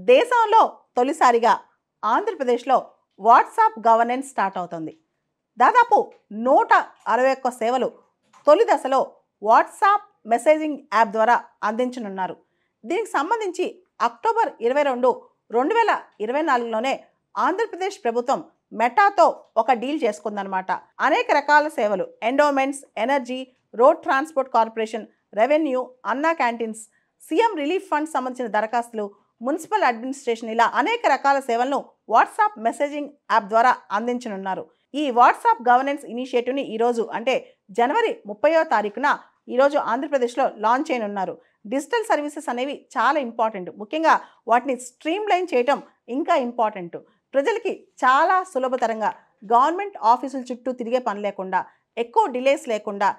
దేశంలో తొలిసారిగా ఆంధ్రప్రదేశ్లో వాట్సాప్ గవర్నెన్స్ స్టార్ట్ అవుతుంది. దాదాపు 161 సేవలు తొలి దశలో వాట్సాప్ మెసేజింగ్ యాప్ ద్వారా అందించనున్నారు. దీనికి సంబంధించి అక్టోబర్ 22, 2024లోనే ఆంధ్రప్రదేశ్ ప్రభుత్వం మెటాతో ఒక డీల్ చేసుకుందనమాట. అనేక రకాల సేవలు endowments, energy, road transport corporation, revenue, అన్నా క్యాంటీన్స్, సీఎం రిలీఫ్ ఫండ్ సంబంధించిన దరఖాస్తులు, మున్సిపల్ అడ్మినిస్ట్రేషన్ ఇలా అనేక రకాల సేవలను వాట్సాప్ మెసేజింగ్ యాప్ ద్వారా అందించనున్నారు. ఈ వాట్సాప్ గవర్నెన్స్ ఇనిషియేటివ్ని ఈరోజు అంటే జనవరి 30వ తారీఖున ఈరోజు ఆంధ్రప్రదేశ్లో లాంచ్ చేయనున్నారు. డిజిటల్ సర్వీసెస్ అనేవి చాలా ఇంపార్టెంట్. ముఖ్యంగా వాటిని స్ట్రీమ్లైన్ చేయటం ఇంకా ఇంపార్టెంట్. ప్రజలకి చాలా సులభతరంగా గవర్నమెంట్ ఆఫీసుల చుట్టూ తిరిగే పని లేకుండా, ఎక్కువ డిలేస్ లేకుండా,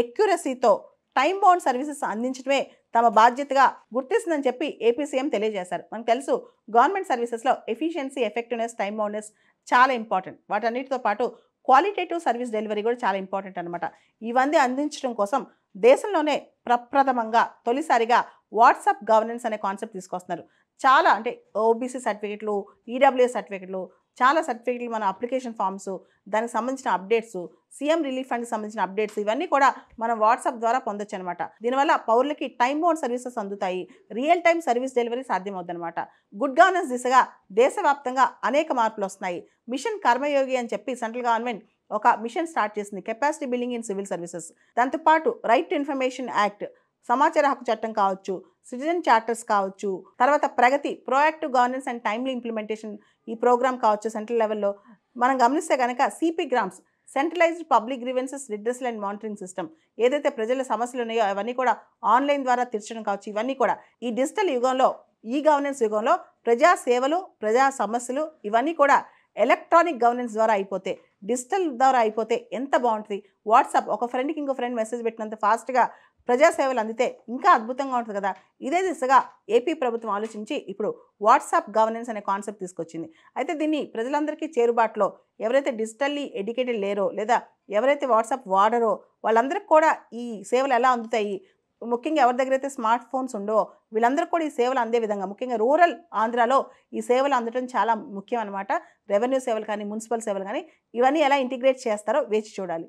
ఎక్యురసీతో టైం బౌండ్ సర్వీసెస్ అందించడమే తమ బాధ్యతగా గుర్తిస్తుందని చెప్పి ఏపీ సీఎం తెలియజేశారు. మనకు తెలుసు గవర్నమెంట్ సర్వీసెస్లో ఎఫిషియన్సీ, ఎఫెక్టివ్నెస్, టైం బౌండ్నెస్ చాలా ఇంపార్టెంట్. వాటన్నిటితో పాటు క్వాలిటేటివ్ సర్వీస్ డెలివరీ కూడా చాలా ఇంపార్టెంట్ అనమాట. ఇవన్నీ అందించడం కోసం దేశంలోనే ప్రప్రథమంగా తొలిసారిగా వాట్సాప్ గవర్నెన్స్ అనే కాన్సెప్ట్ తీసుకొస్తున్నారు. చాలా అంటే ఓబీసీ సర్టిఫికెట్లు, ఈడబ్ల్యూఎస్ సర్టిఫికెట్లు, చాలా సర్టిఫికెట్లు, మన అప్లికేషన్ ఫామ్స్, దానికి సంబంధించిన అప్డేట్స్, సీఎం రిలీఫ్ ఫండ్కి సంబంధించిన అప్డేట్స్ ఇవన్నీ కూడా మనం వాట్సాప్ ద్వారా పొందొచ్చు అనమాట. దీనివల్ల పౌరులకి టైం బౌండ్ సర్వీసెస్ అందుతాయి, రియల్ టైం సర్వీస్ డెలివరీ సాధ్యమవుతుంది అనమాట. గుడ్ గవర్నెన్స్ దిశగా దేశవ్యాప్తంగా అనేక మార్పులు వస్తున్నాయి. మిషన్ కర్మయోగి అని చెప్పి సెంట్రల్ గవర్నమెంట్ ఒక మిషన్ స్టార్ట్ చేసింది, capacity building in civil services. దాంతోపాటు రైట్ టు ఇన్ఫర్మేషన్ యాక్ట్, సమాచార హక్కు చట్టం కావచ్చు, సిటిజన్ చార్టర్స్ కావచ్చు, తర్వాత Pragati, proactive governance and timely implementation ఈ ప్రోగ్రామ్ కావచ్చు. సెంట్రల్ లెవెల్లో మనం గమనిస్తే కనుక CPGRAMS, centralised public grievances redressal and monitoring system, ఏదైతే ప్రజల సమస్యలు ఉన్నాయో అవన్నీ కూడా ఆన్లైన్ ద్వారా తీర్చడం కావచ్చు. ఇవన్నీ కూడా ఈ డిజిటల్ యుగంలో, ఈ గవర్నెన్స్ యుగంలో ప్రజా సేవలు, ప్రజా సమస్యలు ఇవన్నీ కూడా ఎలక్ట్రానిక్ గవర్నెన్స్ ద్వారా అయిపోతే, డిజిటల్ ద్వారా అయిపోతే ఎంత బాగుంటుంది. వాట్సాప్ ఒక ఫ్రెండ్కి ఇంకో ఫ్రెండ్ మెసేజ్ పెట్టినంత ఫాస్ట్గా ప్రజాసేవలు అందితే ఇంకా అద్భుతంగా ఉంటుంది కదా. ఇదే దిశగా ఏపీ ప్రభుత్వం ఆలోచించి ఇప్పుడు వాట్సాప్ గవర్నెన్స్ అనే కాన్సెప్ట్ తీసుకొచ్చింది. అయితే దీన్ని ప్రజలందరికీ చేరుబాటులో, ఎవరైతే డిజిటల్లీ ఎడ్యుకేటెడ్ లేరో లేదా ఎవరైతే వాట్సాప్ వాడరో వాళ్ళందరికీ కూడా ఈ సేవలు ఎలా అందుతాయి, ముఖ్యంగా ఎవరి దగ్గర అయితే స్మార్ట్ ఫోన్స్ ఉండవో వీళ్ళందరూ కూడా ఈ సేవలు అందే విధంగా, ముఖ్యంగా రూరల్ ఆంధ్రాలో ఈ సేవలు అందడం చాలా ముఖ్యం అనమాట. రెవెన్యూ సేవలు కానీ, మున్సిపల్ సేవలు కానీ ఇవన్నీ ఎలా ఇంటిగ్రేట్ చేస్తారో వేచి చూడాలి.